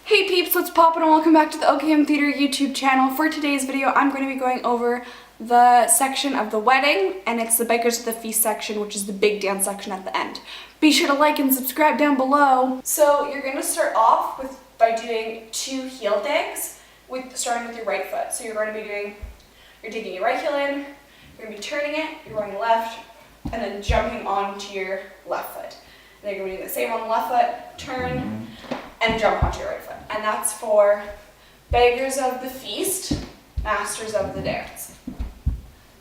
Hey peeps, what's poppin' and welcome back to the OKM Theater YouTube channel. For today's video, I'm going to be going over the section of the wedding, and it's the Beggars at the Feast section, which is the big dance section at the end. Be sure to like and subscribe down below. So you're going to start off by doing 2 heel digs, starting with your right foot. So you're taking your right heel in, you're going to be turning it, you're going left, and then jumping onto your left foot. And then you're going to be doing the same on the left foot, turn, and jump onto your right foot. And that's for Beggars of the Feast, Masters of the Dance.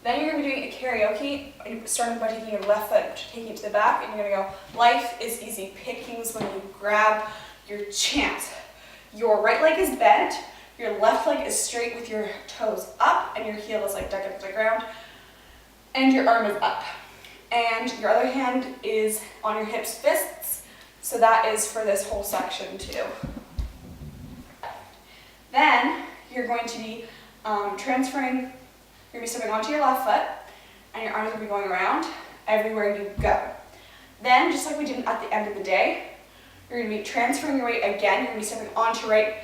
Then you're going to be doing a karaoke, starting by taking your left foot, taking it to the back, and you're going to go, life is easy pickings when you grab your chance. Your right leg is bent, your left leg is straight with your toes up, and your heel is like dug into the ground, and your arm is up. And your other hand is on your hips, fists, so that is for this whole section too. Then you're going to be transferring, you're going to be stepping onto your left foot, and your arms are going to be going around everywhere you go. Then, just like we did at the end of the day, you're going to be transferring your weight again, you're going to be stepping onto right,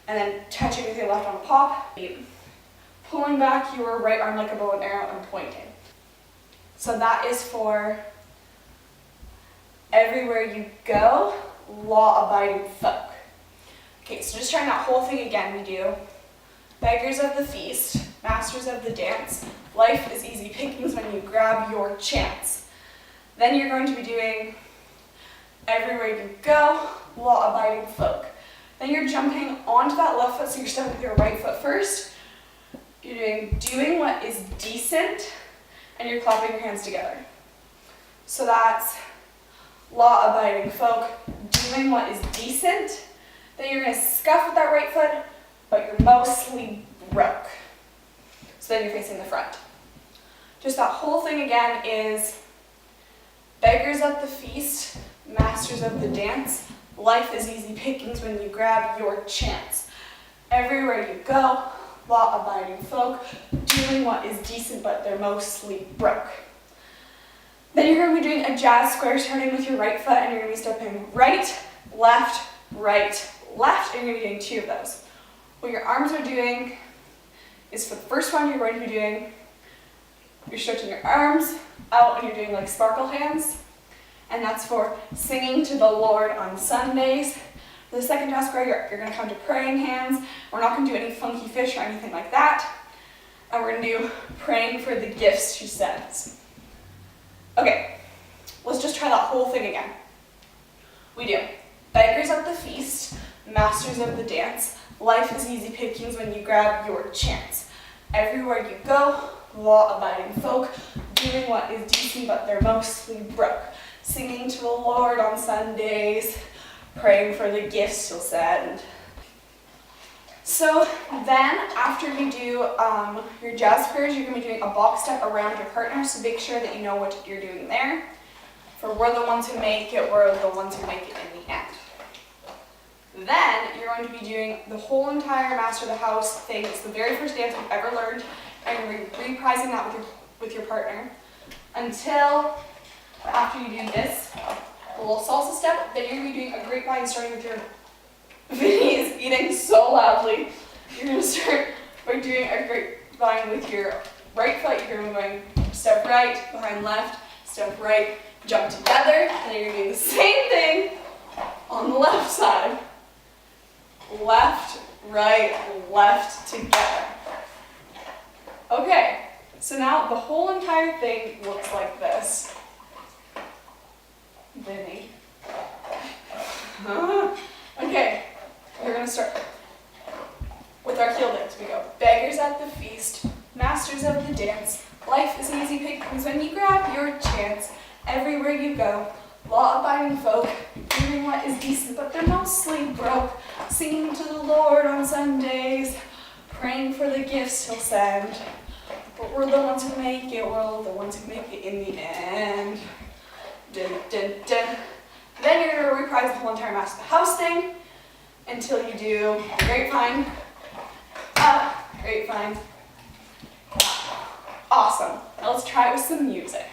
and then touching with your left on the pop, pulling back your right arm like a bow and arrow and pointing. So that is for everywhere you go, law-abiding folk. Okay, so just trying that whole thing again. We do Beggars of the Feast, Masters of the Dance, life is easy pickings when you grab your chance. Then you're going to be doing everywhere you go, law-abiding folk. Then you're jumping onto that left foot, so you're stepping with your right foot first. You're doing what is decent, and you're clapping your hands together. So that's law-abiding folk, doing what is decent. Then you're going to scuff with that right foot, but you're mostly broke. So then you're facing the front. Just that whole thing again is Beggars at the Feast, Masters of the Dance, life is easy pickings when you grab your chance. Everywhere you go, law-abiding folk, doing what is decent, but they're mostly broke. Then you're going to be doing a jazz square, starting with your right foot, and you're going to be stepping right, left, and you're going to be doing 2 of those. What your arms are doing is, for the first one, you're stretching your arms out, and you're doing like sparkle hands, and that's for singing to the Lord on Sundays. For the second jazz square, you're going to come to praying hands. We're not going to do any funky fish or anything like that, and we're going to do praying for the gifts she sends. Okay, let's just try that whole thing again. We do Beggars at the Feast, Masters of the Dance, life is easy pickings when you grab your chance. Everywhere you go, law-abiding folk, doing what is decent but they're mostly broke. Singing to the Lord on Sundays, praying for the gifts He'll send. So then, after you do your jazz squares, you're going to be doing a box step around your partner, so make sure that you know what you're doing there. For we're the ones who make it, we're the ones who make it in the end. Then, you're going to be doing the whole entire Master of the House thing. It's the very first dance we've ever learned, and you're going to be reprising that with your partner until after you do this, a little salsa step. Then you're going to be doing a grapevine, starting with your Vinnie is eating so loudly. You're going to start by doing a grapevine with your right foot. You're going to be going step right, behind left, step right, jump together. And then you're going to do the same thing on the left side. Left, right, left, together. Okay, so now the whole entire thing looks like this. Vinnie. Okay. We're going to start with our heel digs. We go Beggars at the Feast, Masters of the Dance, life is easy pickings when you grab your chance. Everywhere you go, law-abiding folk, doing what is decent but they're mostly broke. Singing to the Lord on Sundays, praying for the gifts He'll send. But we're the ones who make it, we're the ones who make it in the end. Dun, dun, dun. Then you're going to reprise the whole entire Master of the House thing until you do grapevine, up, grapevine. Awesome. Now let's try it with some music.